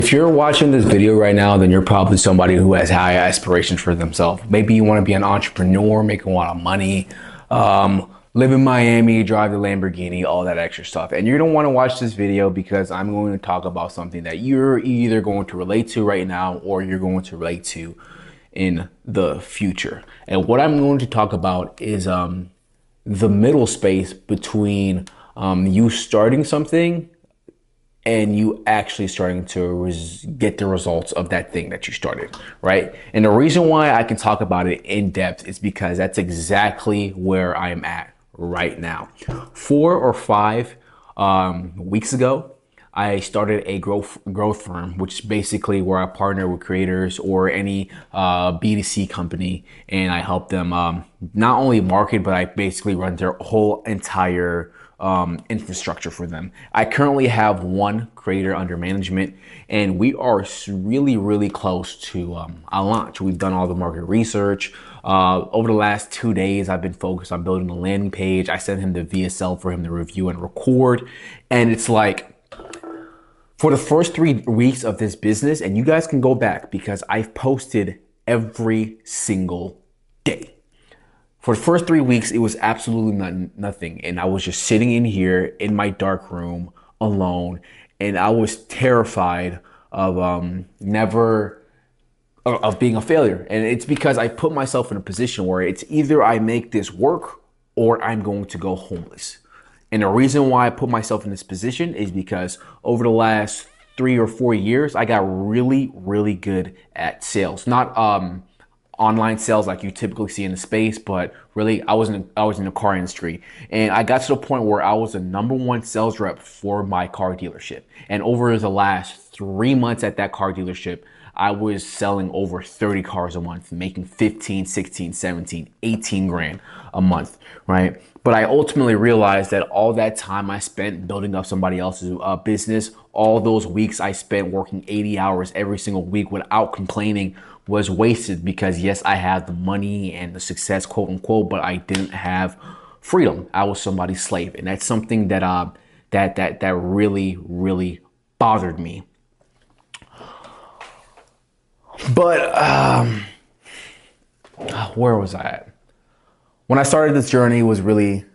If you're watching this video right now, then you're probably somebody who has high aspirations for themselves. Maybe you want to be an entrepreneur, make a lot of money, live in Miami, drive the Lamborghini, all that extra stuff. And you're going to want to watch this video because I'm going to talk about something that you're either going to relate to right now or you're going to relate to in the future. And what I'm going to talk about is the middle space between you starting something and you actually starting to get the results of that thing that you started, right? And the reason why I can talk about it in depth is because that's exactly where I'm at right now. 4 or 5 weeks ago, I started a growth firm, which is basically where I partner with creators or any B2C company, and I help them not only market, but I basically run their whole entire infrastructure for them. I currently have 1 creator under management, and we are really close to a launch. We've done all the market research. Over the last 2 days, I've been focused on building the landing page. I sent him the VSL for him to review and record, and it's like, for the first 3 weeks of this business, and you guys can go back because I've posted every single day. For the first 3 weeks, it was absolutely nothing. And I was just sitting in here in my dark room alone. And I was terrified of of being a failure. And it's because I put myself in a position where it's either I make this work or I'm going to go homeless. And the reason why I put myself in this position is because over the last 3 or 4 years, I got really good at sales. Not online sales like you typically see in the space, but really I was in the car industry, and I got to the point where I was the #1 sales rep for my car dealership. And over the last 3 months at that car dealership, I was selling over 30 cars a month, making 15, 16, 17, 18 grand a month, right? But I ultimately realized that all that time I spent building up somebody else's business, all those weeks I spent working 80 hours every single week without complaining, was wasted because yes, I had the money and the success, quote unquote, but I didn't have freedom. I was somebody's slave, and that's something that that really bothered me. But where was I at? When I started this journey, it was really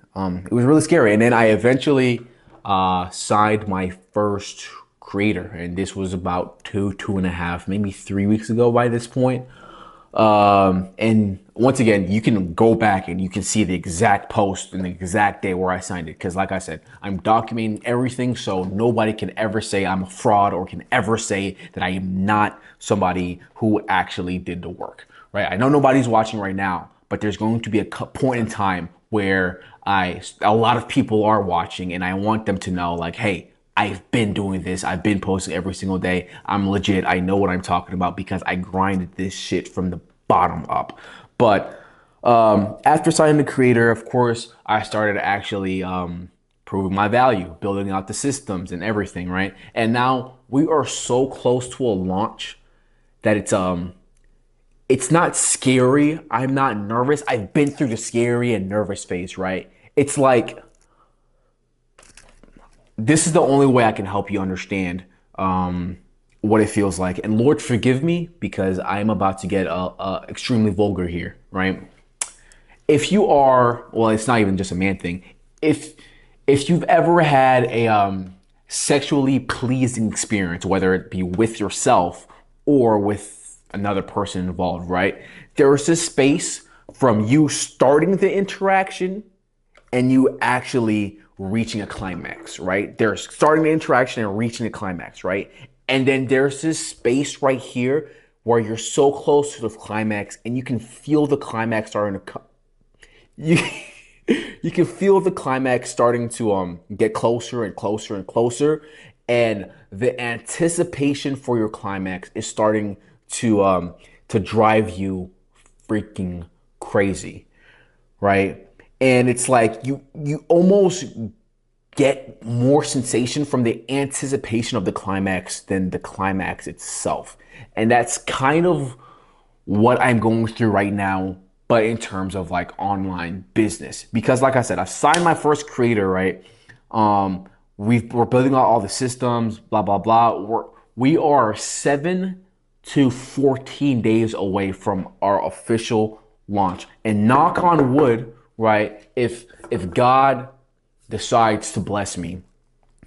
scary, and then I eventually signed my first creator, and this was about 2.5, maybe 3 weeks ago by this point. And once again, you can go back and you can see the exact post and the exact day where I signed it, because like I said, I'm documenting everything so nobody can ever say I'm a fraud or can ever say that I am not somebody who actually did the work, right? I know nobody's watching right now, but there's going to be a point in time where a lot of people are watching, and I want them to know, like, hey, I've been doing this. I've been posting every single day. I'm legit. I know what I'm talking about because I grinded this shit from the bottom up. But after signing the creator, of course, I started actually proving my value, building out the systems and everything, right? And now we are so close to a launch that it's not scary. I'm not nervous. I've been through the scary and nervous phase, right? It's like, this is the only way I can help you understand what it feels like. And Lord, forgive me because I'm about to get extremely vulgar here, right? If you are, well, it's not even just a man thing. If you've ever had a sexually pleasing experience, whether it be with yourself or with another person involved, right? There is this space from you starting the interaction and you actually reaching a climax, right? There's starting the interaction and reaching a climax, right? And then there's this space right here where you're so close to the climax and you can feel the climax starting to you can feel the climax starting to get closer and closer and closer, and the anticipation for your climax is starting to drive you freaking crazy, right? And it's like you almost get more sensation from the anticipation of the climax than the climax itself. And that's kind of what I'm going through right now, but in terms of like online business. Because like I said, I signed my first creator, right? We're building out all the systems, blah, blah, blah. We are 7 to 14 days away from our official launch. And knock on wood, right? If God decides to bless me,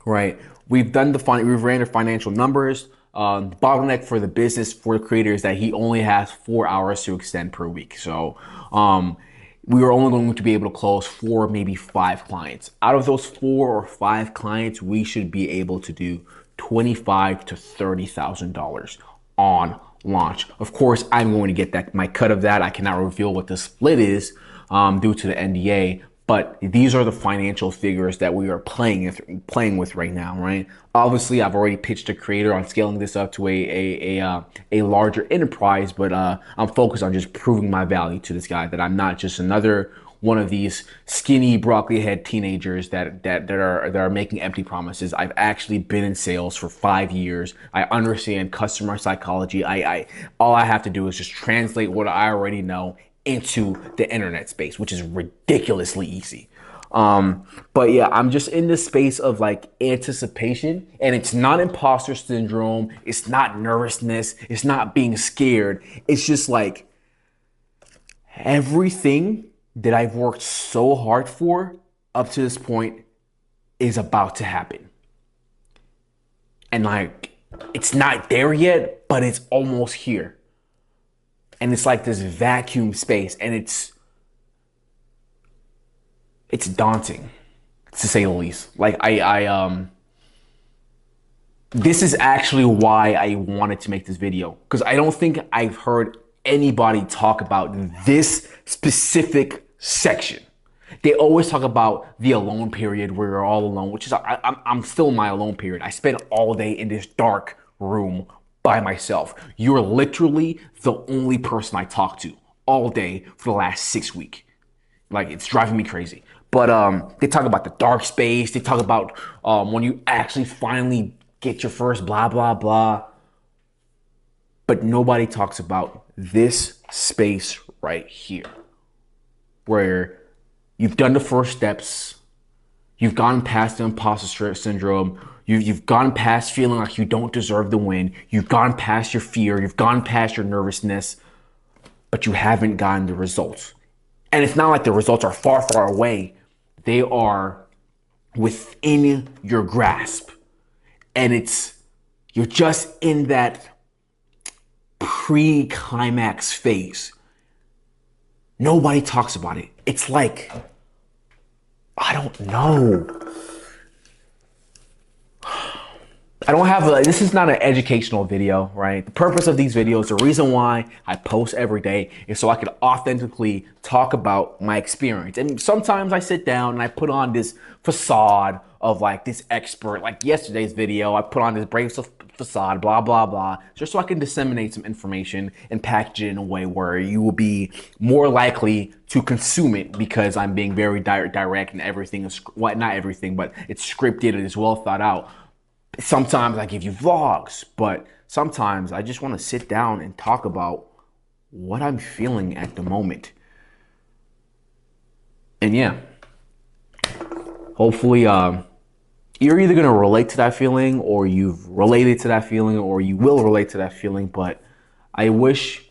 right? We've ran the financial numbers. The bottleneck for the business for the creator is that he only has 4 hours to extend per week. So we are only going to be able to close 4, maybe 5 clients. Out of those 4 or 5 clients, we should be able to do $25,000 to $30,000 on launch. Of course, I'm going to get my cut of that. I cannot reveal what the split is due to the NDA, but these are the financial figures that we are playing with right now, right? Obviously, I've already pitched a creator on scaling this up to a larger enterprise, but I'm focused on just proving my value to this guy, that I'm not just another one of these skinny broccoli head teenagers that are making empty promises. I've actually been in sales for 5 years. I understand customer psychology. All I have to do is just translate what I already know into the internet space, which is ridiculously easy. But yeah, I'm just in this space of like anticipation, and it's not imposter syndrome. It's not nervousness. It's not being scared. It's just like everything that I've worked so hard for up to this point is about to happen. And like, it's not there yet, but it's almost here. And it's like this vacuum space, and it's daunting, to say the least. Like this is actually why I wanted to make this video, because I don't think I've heard anybody talk about this specific section. They always talk about the alone period where you're all alone, which is I'm still in my alone period. I spent all day in this dark room by myself. You're literally the only person I talk to all day for the last 6 weeks. Like, it's driving me crazy. But they talk about the dark space. They talk about when you actually finally get your first blah, blah, blah. But nobody talks about this space right here, where you've done the first steps. You've gone past the imposter syndrome. You've gone past feeling like you don't deserve the win. You've gone past your fear. You've gone past your nervousness, but you haven't gotten the results. And it's not like the results are far, far away. They are within your grasp. And you're just in that pre-climax phase. Nobody talks about it. It's like, I don't know. This is not an educational video, right? The purpose of these videos, the reason why I post every day is so I can authentically talk about my experience. And sometimes I sit down and I put on this facade of like this expert, like yesterday's video, I put on this brave facade, blah, blah, blah, just so I can disseminate some information and package it in a way where you will be more likely to consume it, because I'm being very direct and everything is, well, not everything, but it's scripted and it's well thought out. Sometimes I give you vlogs, but sometimes I just want to sit down and talk about what I'm feeling at the moment. And yeah, hopefully you're either going to relate to that feeling, or you've related to that feeling, or you will relate to that feeling. But I wish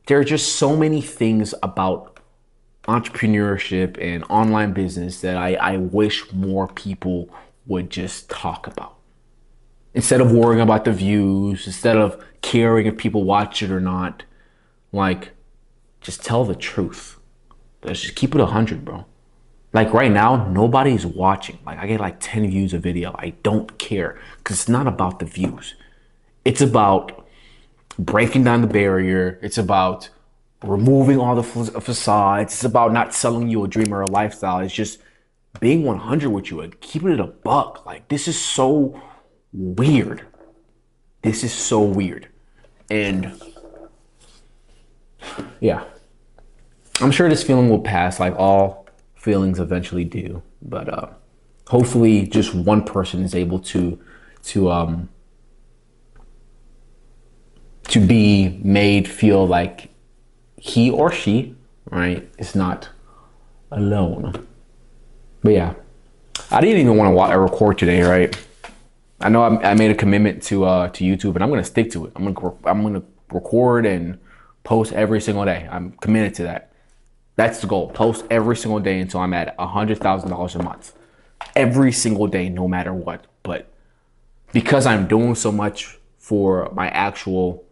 there are just so many things about entrepreneurship and online business that I wish more people would just talk about. Instead of worrying about the views, instead of caring if people watch it or not, like, just tell the truth. Let's just keep it 100, bro. Like right now, nobody's watching. Like I get like 10 views a video. I don't care, because it's not about the views. It's about breaking down the barrier. It's about removing all the facades. It's about not selling you a dream or a lifestyle. It's just being 100 with you and keeping it a buck. Like, this is so weird. This is so weird. And yeah, I'm sure this feeling will pass, like all feelings eventually do. But hopefully just one person is able to be made feel like he or she, right, is not alone. But yeah, I didn't even want to record today, right? I know I made a commitment to YouTube, and I'm gonna stick to it. I'm gonna record and post every single day. I'm committed to that. That's the goal. Post every single day until I'm at $100,000 a month. Every single day, no matter what. But because I'm doing so much for my actual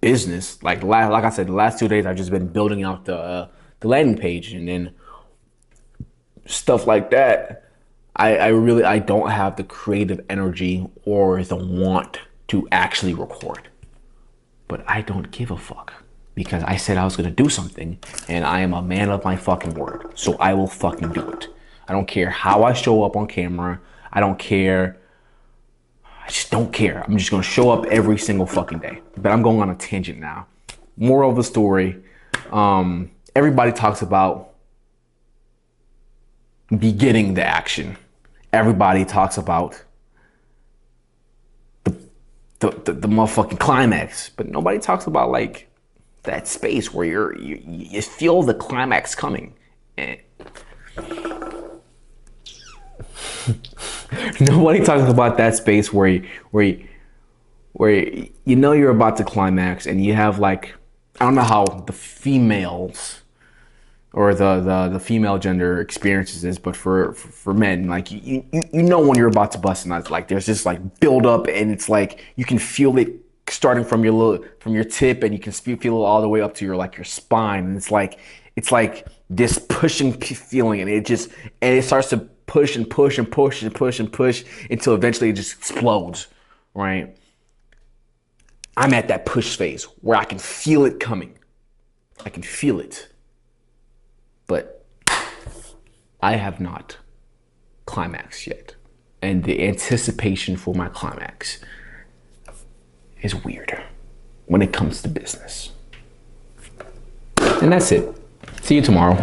business, like I said, the last 2 days I've just been building out the landing page and then stuff like that. I don't have the creative energy or the want to actually record. But I don't give a fuck because I said I was gonna do something and I am a man of my fucking word. So I will fucking do it. I don't care how I show up on camera. I don't care. I just don't care. I'm just gonna show up every single fucking day. But I'm going on a tangent now. Moral of the story, everybody talks about beginning the action. Everybody talks about the motherfucking climax, but nobody talks about like that space where you feel the climax coming. And nobody talks about that space where you know you're about to climax, and you have like, I don't know how the females or the female gender experiences this, but for men, like you know when you're about to bust a nut, like there's this like build up, and it's like you can feel it starting from your tip, and you can feel it all the way up to your spine, and it's like this pushing feeling, and it starts to push and push and push and push and push until eventually it just explodes, right? I'm at that push phase where I can feel it coming. I can feel it. But I have not climaxed yet. And the anticipation for my climax is weird when it comes to business. And that's it. See you tomorrow.